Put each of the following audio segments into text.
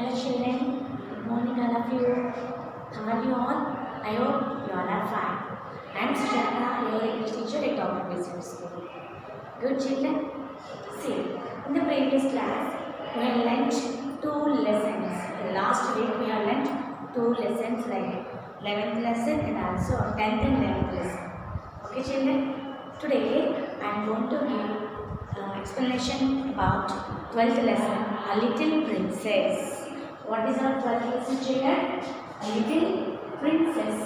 Hello children, good morning all of you. How are you all? I hope you all are fine. I am Sujata, your English teacher at Dr. Business School. Good children? See, in the previous class, we have learnt two lessons. The last week we have learnt two lessons like 11th lesson and also 10th and 11th lesson. Okay children? Today I am going to give explanation about 12th lesson, A Little Princess. What is our 12th lesson children? A Little Princess.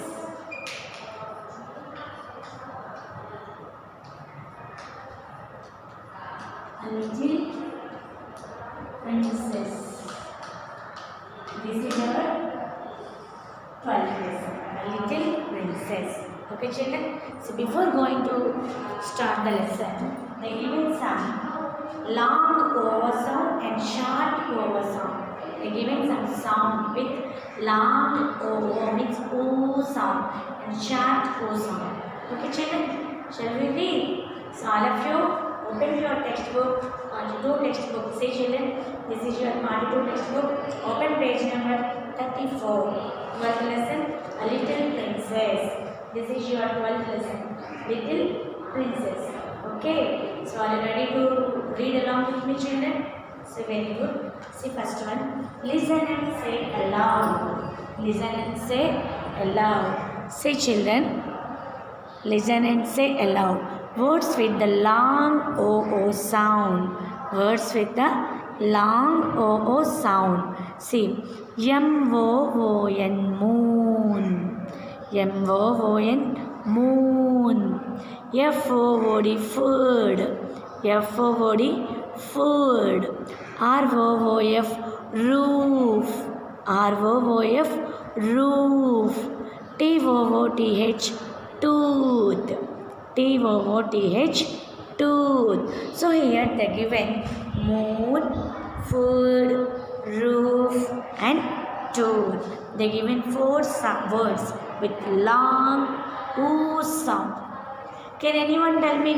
A Little Princess. This is our 12th lesson. A Little Princess. Okay children? So before going to start the lesson, they given some long vowel sound and short vowel sound. They given some sound with long O means O sound and short O sound. Okay children? Shall we read? So all of you open your textbook, two textbooks. Say children, this is your part 2 textbook. Open page number 34. 12th lesson, A Little Princess. This is your 12th lesson, Little Princess. Okay, so are you ready to read along with me children? So very good. See first one. Listen and say aloud. Listen and say aloud. Say children. Listen and say aloud. Words with the long O sound. Words with the long O sound. See. M-O-O-N moon. M-O-O-N moon. F-O-O-D food. F-O-O-D food. R-O-O-F roof. R-O-O-F roof. T-O-O-T-H tooth. T-O-O-T-H tooth. So here they given moon, food, roof and tooth. They given four words with long oo sound. Can anyone tell me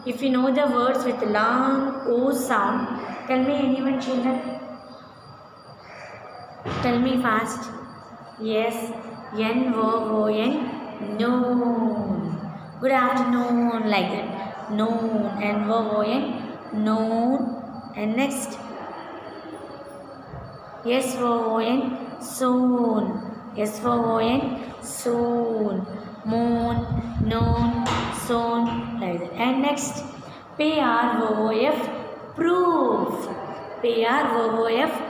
if you know the words with long oo sound? Tell me anyone children. Tell me fast. Yes. N-O-O-N noon. Good afternoon like that. Noon. N-O-O-N noon. And next. S-O-O-N soon. S-O-O-N soon. Moon, noon, soon like that. And next P-R-O-O-F proof. P-R-O-O-F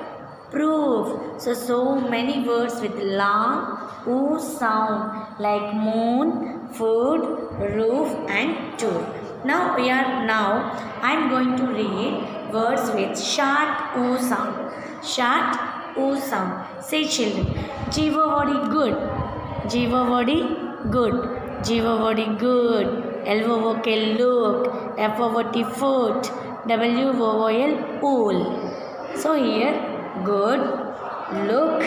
proof. So many words with long oo sound like moon, food, roof and tooth. Now I am going to read words with short oo sound. Short oo sound. Say children. Jivavadi good. Jivavadi good. Jivavadi good. L-O-O-K look. F-O-O-T foot. W-O-O-L wool. So here good, look,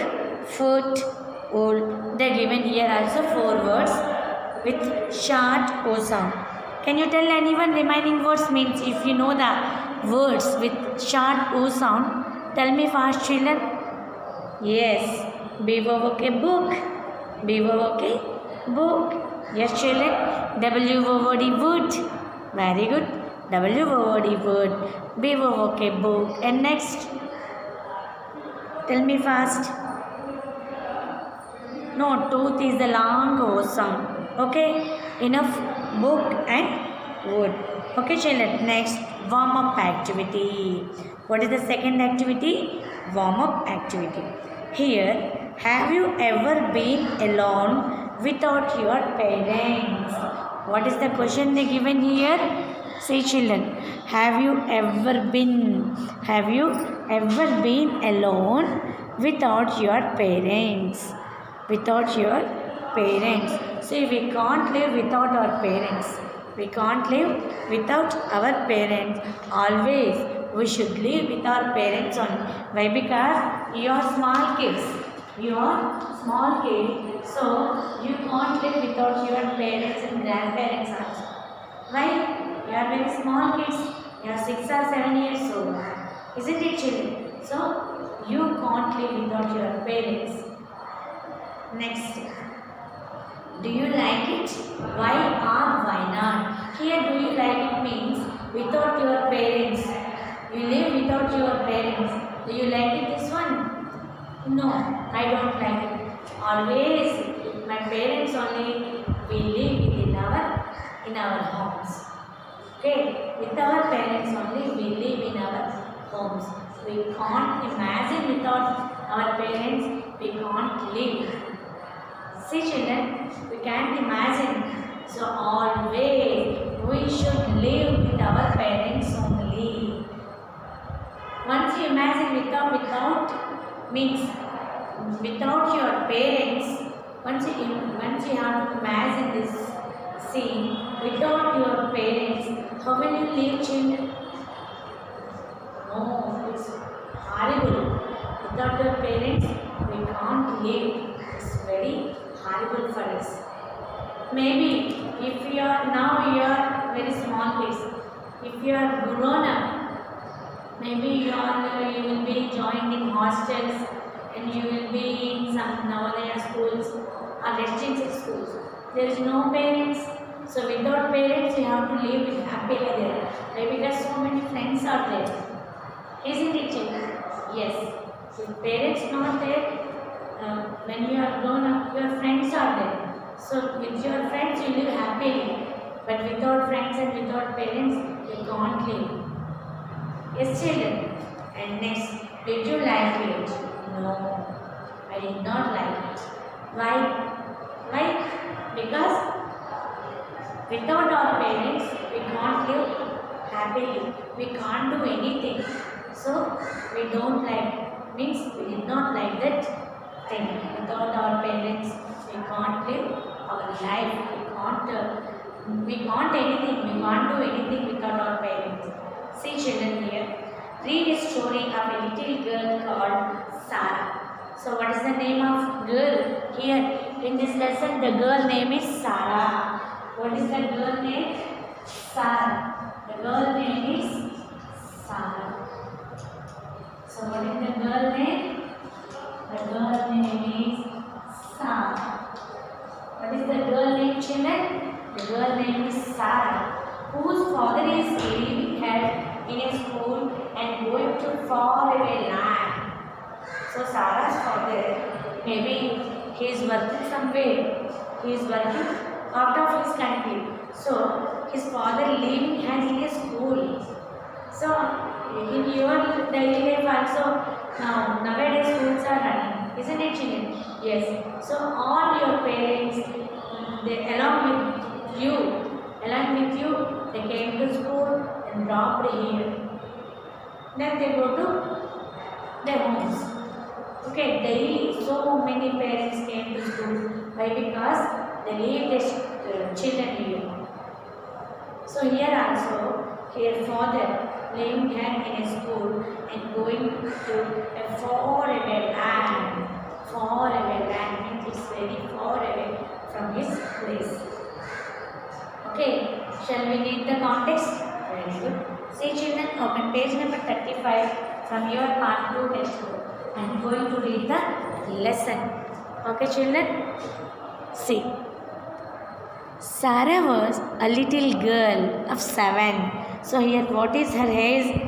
foot, wool. They are given here also four words with short O sound. Can you tell anyone remaining words means if you know the words with short O sound? Tell me fast children. Yes. B-O-O-K book. B-O-O-K book. Yes children. W-O-O-D wood. Very good. W-O-O-D wood. B-O-O-K book. And next. Tell me fast. No, tooth is the long O sound. Okay. Enough book and wood. Okay children. Next. Warm up activity. What is the second activity? Warm up activity. Here, have you ever been alone without your parents? What is the question they given here? Say children, have you ever been alone without your parents? Without your parents. See, we can't live without our parents. We can't live without our parents. Always we should live with our parents only. Why? Because you are small kids. You are small kids. So you can't live without your parents and grandparents also. Why? You are very small kids. You are 6 or 7 years old. Isn't it children? So you can't live without your parents. Next, do you like it? Why or why not? Here, do you like it means without your parents. You live without your parents. Do you like it? This one? No, I don't like it. Always with my parents only we live in our homes. Okay, with our parents only we live in our homes. We can't imagine without our parents. We can't live. See children, we can't imagine. So always we should live with our parents only. Once you imagine without means without your parents, once you have to imagine this scene without your parents, how will you live children? No, it's horrible. Without your parents, we can't live. It's very horrible for us. Maybe if you are very small kids, if you are grown up, maybe you will be joined in hostels and you will be in some Navodaya schools or residential schools. There is no parents, so without parents you have to live happily there. Maybe because so many friends are there. Isn't it children? Yes. If parents not there, when you are grown up, your friends are there. So with your friends you live happily. But without friends and without parents, you can't live. Yes children. And next, did you like it? No, I did not like it. Why? Why? Because without our parents, we can't live happily. We can't do anything. So we don't like, means we did not like that thing. Without our parents, we can't live our life. We can't anything. We can't do anything without our parents. See children here. Read a story of a little girl called Sarah. So what is the name of girl? Here in this lesson the girl name is Sarah. What is the girl name? Sarah. The girl name is Sarah. So what is the girl name? The girl name is Sarah. What is the girl name children? The girl name is Sarah, whose father is leaving her in a school and going to far away land. So Sarah's father, maybe he is working somewhere. He is working out of his country. So his father leaving her in a school. So in your daily life also nowadays schools are running, isn't it children? Yes. So all your parents, they along with you, they came to school and dropped here. Then they go to their homes. Okay, daily so many parents came to school. Why? Because they leave their children here. So here also, her father leaving her in a school and going to a far away land. Far away land means it's very far away from his place. Okay, shall we read the context? Very good. See children, open page number 35 from your part 2 textbook. I am going to read the lesson. Okay children? See. Sarah was a little girl of 7. So here what is her age?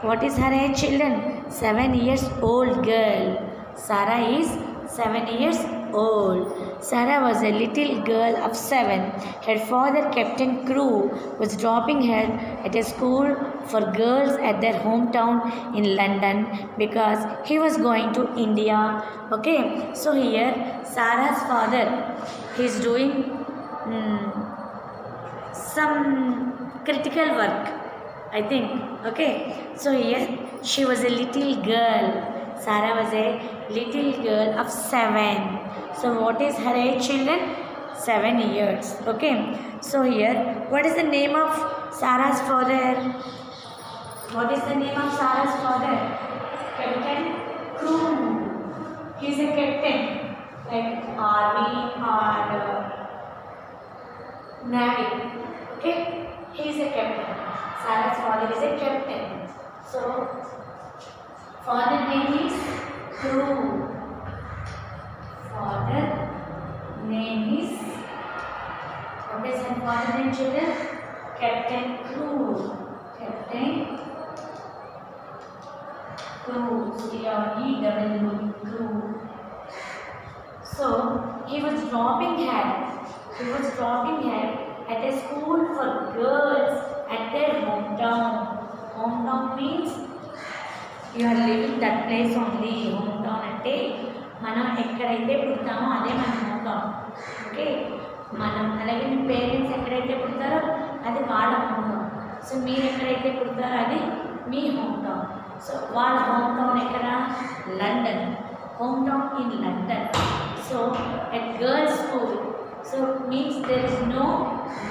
What is her age children? 7 years old girl. Sarah is 7 years old. Sarah was a little girl of 7. Her father, Captain Crew, was dropping her at a school for girls at their hometown in London because he was going to India. Okay, so here Sarah's father, he is doing some critical work, I think. Okay, so here she was a little girl. Sarah was a little girl of 7. So what is her age children? 7 years. Okay, so here what is the name of Sarah's father? What is the name of Sarah's father? Captain Crew. He is a captain, like army or navy. Okay, he is a captain. Sarah's father is a captain. So Father name is Crew. Father name is, what is her father name, children? Captain Crew. Captain Crew. C-R-E-W. Crew. So he was dropping head. At a school for girls at their hometown. Hometown means you are living that place only. Hometown అంటే మనం ఎక్కడైతే పుడతామో అదే మన hometown. Okay, మనం అలాగే మీ parents ఎక్కడైతే పుడతారో అది వాళ్ళ hometown. సో మీరు ఎక్కడైతే పుడతారో అది మీ hometown. సో వాళ్ళ hometown ఎక్కడ? London. Hometown in London. So at girls' school. So means there is no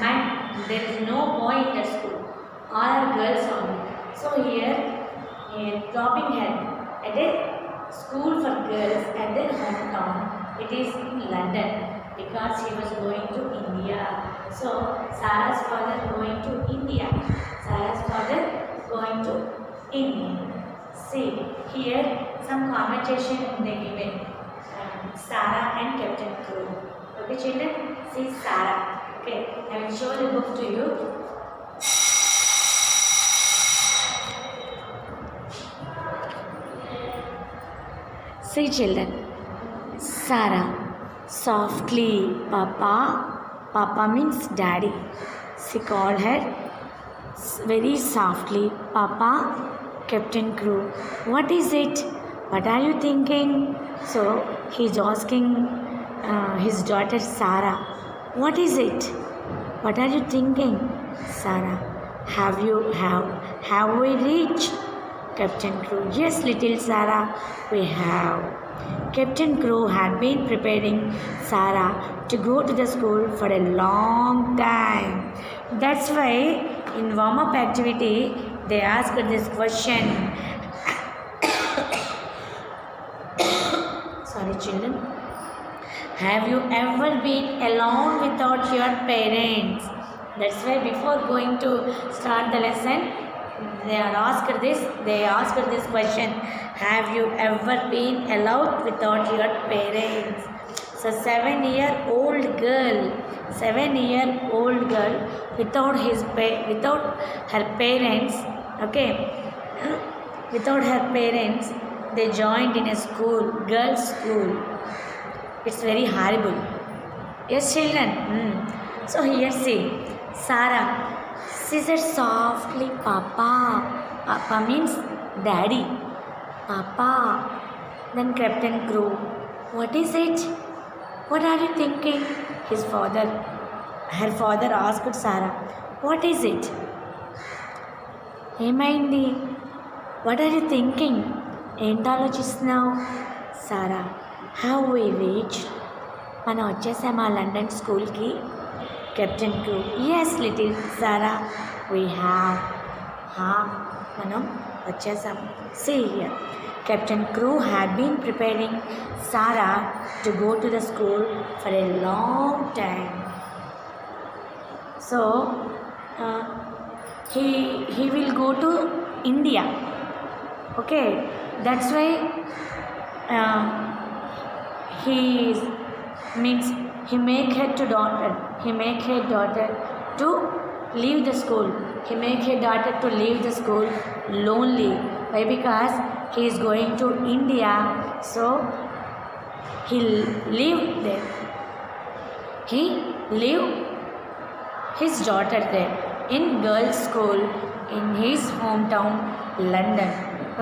man, there is no boy in that school. All are girls only. So here, dropping head at a school for girls at their hometown. It is in London because he was going to India. So Sarah's father going to India. Sarah's father going to India. See here some conversation they given. Sarah and Captain Crew. Okay, children, see Sarah. Okay, I will show the book to you. See, children, Sarah softly, Papa. Papa means daddy. She called her very softly, Papa. Captain Crew, what is it? What are you thinking? So he's asking his daughter Sarah, what is it? What are you thinking? Sarah, have we reached? Captain Crew, yes, little Sarah, we have. Captain Crew had been preparing Sarah to go to the school for a long time. That's why in warm-up activity they asked this question. Sorry, children. Have you ever been alone without your parents? That's why before going to start the lesson, they asked this question. Have you ever been alone without your parents? So 7-year-old girl without her parents, okay, without her parents, they joined in a school, girls' school. It's very horrible. Yes, children. So here see, Sarah, she said softly, Papa. Papa means daddy. Papa. Then Captain Crew, what is it? What are you thinking? Her father asked Sarah, what is it? ఏమైంది? What are you thinking? ఏంటి ఆలోచిస్తున్నావు? Sarah, have we reach? మనం వచ్చేసామా London స్కూల్కి? Captain Crewe, yes little Sarah, we have. మనం వచ్చేసాం. See here, Captain Crew had been preparing Sarah to go to the school for a long time. So he will go to India. Okay, that's why he make her daughter to leave the school. He make her daughter to leave the school lonely. Why? Because he is going to India, so he leave there. He leave his daughter there in girls' school in his hometown, London.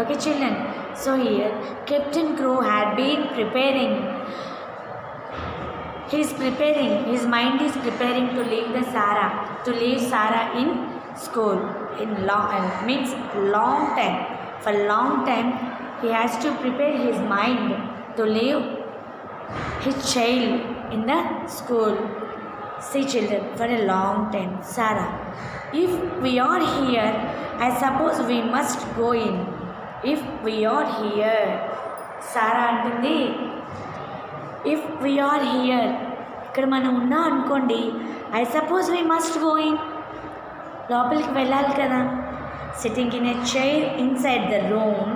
Okay, children. So here, Captain Crew had been preparing. His mind is preparing to leave Sarah in school in long time. For long time, he has to prepare his mind to leave his child in the school. See, children, for a long time. Sarah, if we are here, I suppose we must go in. If we are here, Sarah అంటుంది, if we are here, ఇక్కడ మనం ఉన్నాం అనుకోండి, I suppose we must go in. లోపలికి వెళ్ళాలి కదా. sitting in a chair inside the room.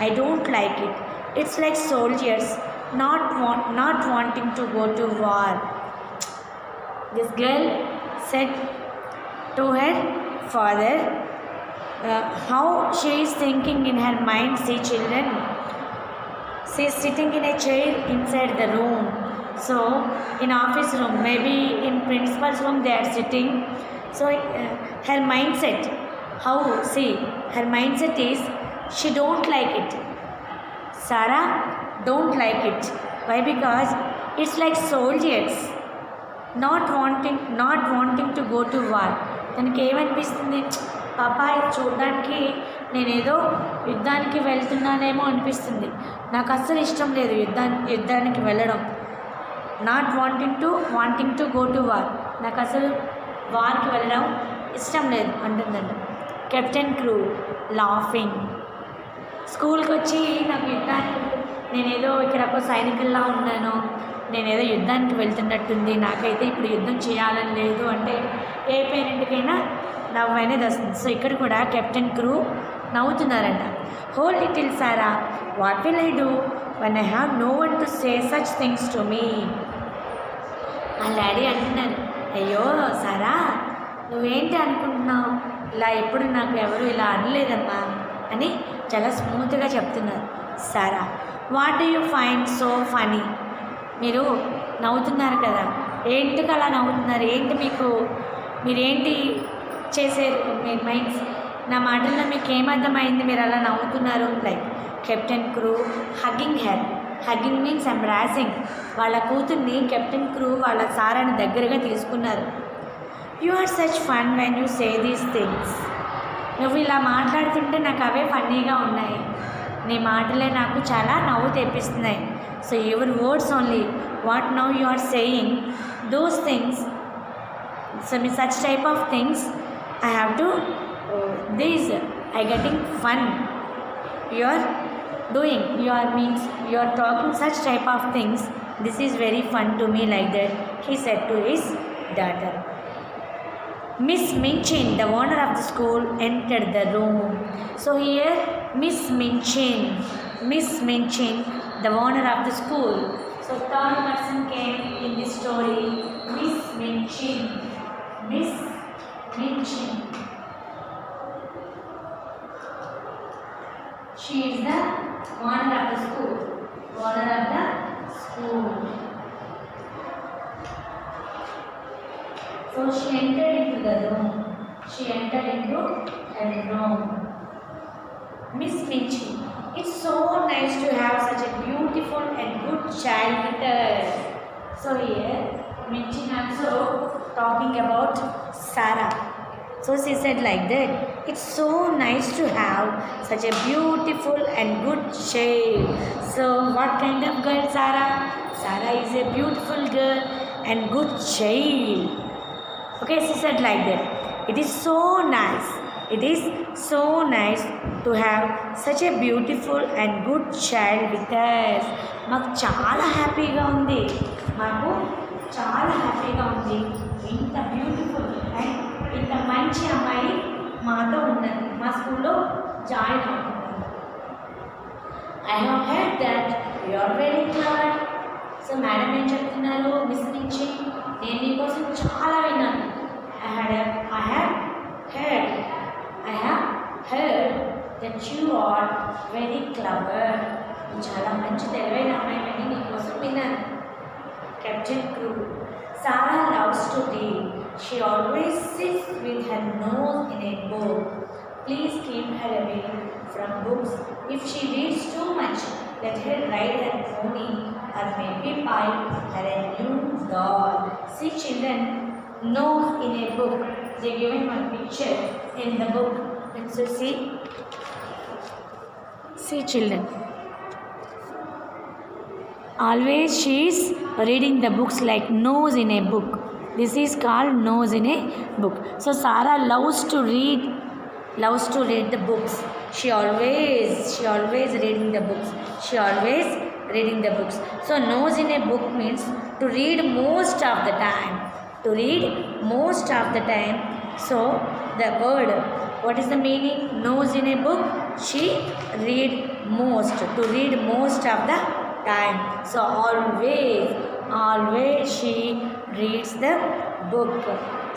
I don't like it. It's like soldiers not wanting to go to war. This girl said to her father how she is thinking in her mind. See children, she is sitting in a chair inside the room. So in office room, maybe in principal's room they are sitting. So her mindset, how, see, her mindset is she don't like it. Sarah don't like it. Why? Because it's like soldiers not wanting to go to war. తనకి ఏమనిపిస్తుంది, పాప ఇది చూడడానికి నేనేదో యుద్ధానికి వెళ్తున్నానేమో అనిపిస్తుంది, నాకు అస్సలు ఇష్టం లేదు యుద్ధానికి వెళ్ళడం. Not wanting to go to war, నాకు అసలు వార్కి వెళ్ళడం ఇష్టం లేదు అంటుందండి. Captain crew laughing. స్కూల్కి వచ్చి నాకు యుద్ధానికి, నేనేదో ఇక్కడ ఒక సైనికుల్లా ఉన్నాను, నేనేదో యుద్ధానికి వెళ్తున్నట్టుంది, నాకైతే ఇప్పుడు యుద్ధం చేయాలని లేదు అంటే ఏ పేరెంట్కైనా నవ్వు అనేది వస్తుంది. సో ఇక్కడ కూడా కెప్టెన్ క్రూ నవ్వుతున్నారంట. Oh little Sara, what will I do when I have no one to say such things to me. ఆ డాడీ అంటున్నారు, అయ్యో సారా నువ్వేంటి అనుకుంటున్నావు, ఇలా ఎప్పుడు నాకు ఎవరు ఇలా అనలేదమ్మా అని చాలా స్మూత్గా చెప్తున్నారు. Sara, what do you find so funny? మీరు నవ్వుతున్నారు కదా, ఏంటికి అలా నవ్వుతున్నారు, ఏంటి మీకు, మీరేంటి చేసారు, మీ మైండ్స్, నా మాటల్లో మీకు ఏమర్థమైంది, మీరు అలా నవ్వుతున్నారు? Like captain Crewe hugging her. Hugging means embracing. వాళ్ళ కూతుర్ని కెప్టెన్ క్రూ వాళ్ళ సారాని దగ్గరగా తీసుకున్నారు. You are such fun when you say these things. నువ్వు ఇలా మాట్లాడుతుంటే నాకు అవే ఫన్నీగా ఉన్నాయి, నీ మాటలే నాకు చాలా నవ్వు తెప్పిస్తున్నాయి. So your words only, what now you are saying those things, so me such type of things I have to these I getting fun. You are doing, you are means you are talking such type of things, this is very fun to me, like that he said to his daughter. Miss Minchin, the owner of the school, entered the room. So here Miss Minchin, the owner of the school. So third person came in this story, Miss Minchin. She is the owner of the school. So she entered into the room. Miss Minchin, it's so nice to have such a beautiful and good child with us. So here Minchin also talking about Sarah. So she said like that, it's so nice to have such a beautiful and good child. So what kind of girl Sarah? Sarah is a beautiful girl and good child. Okay, she said like that. It is so nice to have such a beautiful and good child with us. మాకు చాలా హ్యాపీగా ఉంది, ఇంత beautiful and ఇంత మంచి అమ్మాయి మాతో ఉన్నది, మా స్కూల్లో జాయిన్ అవుతున్నారు. I have heard that you are very clever. So madam ఏం చెప్తున్నారు, మిస్ నుంచి నేను మీకోసం చాలా విన్నాను. I have heard that you are very clever. చాలా మంచి తెలివైన అమ్మాయి అని నీకోసం విన్నాను. Captain Crewe, Sarah loves to read. She always sits with her nose in a book. Please keep her away from books. If she reads too much, let her ride her pony or maybe buy her a new doll. See children, nose in a book. They are given one picture in the book. And so see children. Always she is reading the books like nose in a book. This is called nose in a book. So Sarah loves to read the books. She always reading the books. So nose in a book means to read most of the time. So the word. What is the meaning? Knows in a book. She read most. To read most of the time. So always she reads the book.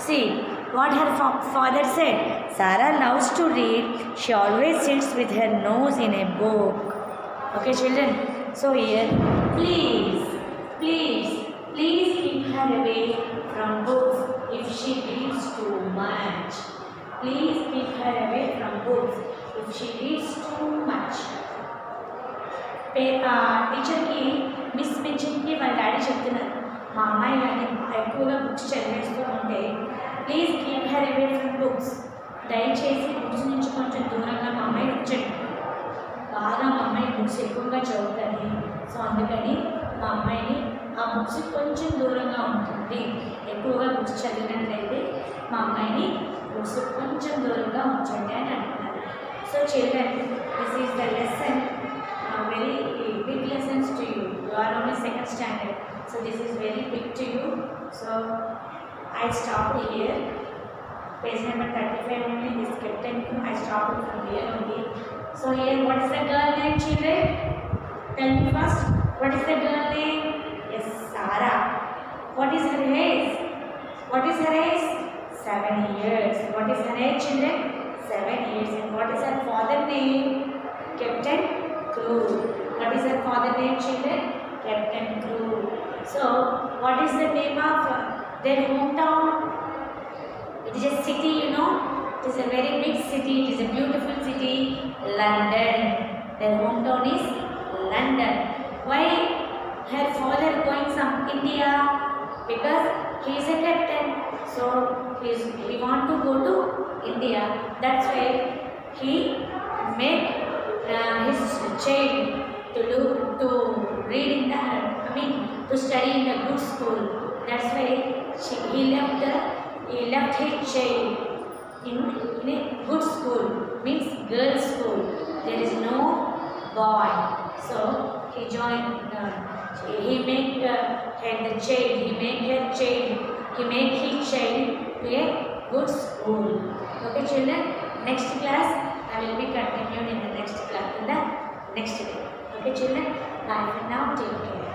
See what her father said. Sarah loves to read. She always sits with her nose in a book. Okay, children. So here, please keep her away from books if she reads too much. Please keep her away from books if she reads too much. టీచర్కి miss మెన్షన్కి వాళ్ళ daddy చెప్తున్నారు, మా అమ్మాయి కానీ ఎక్కువగా books చదివేస్తూ ఉంటే please keep her away from books. దయచేసి books నుంచి కొంచెం దూరంగా మా అమ్మాయిని ఉంచండి. బాగా మా అమ్మాయి బుక్స్ ఎక్కువగా చదువుతుంది. సో అందుకని మా అమ్మాయిని ఆ బుక్స్ కొంచెం దూరంగా ఉంటుంది. ఎక్కువగా బుక్స్ చదివినట్లయితే మా అమ్మాయిని బుక్స్ కొంచెం దూరంగా ఉంచండి అని అంటున్నారు. So children, this is the lesson, very big lessons to you. You are only second standard, so this is very big to you. So I stopped here. Page number 35 only. This captain, I stopped from here only. So here, what is the girl name, children? Tell me first. What is the girl name? Yes, Sarah. What is her age? What is her age? 7 years. What is her age, children? 7 years. And what is her father name? Captain Crew. What is her father name, children? Captain Crew. So, what is the name of their hometown? It is a city, you know. It is a very big city. It is a beautiful city, London. Their hometown is London. Why her father going some India? Because he is a captain. So, he want to go to India. That's why he made his child to read in the, to study in a good school. That's why he left his child in a good school, means girls school. There is no boy. So he joined. He made the child. He made his child to a good school. Okay, children. Next class I will be continued in the next class, in the next day. Okay, children. Bye for now. Take care.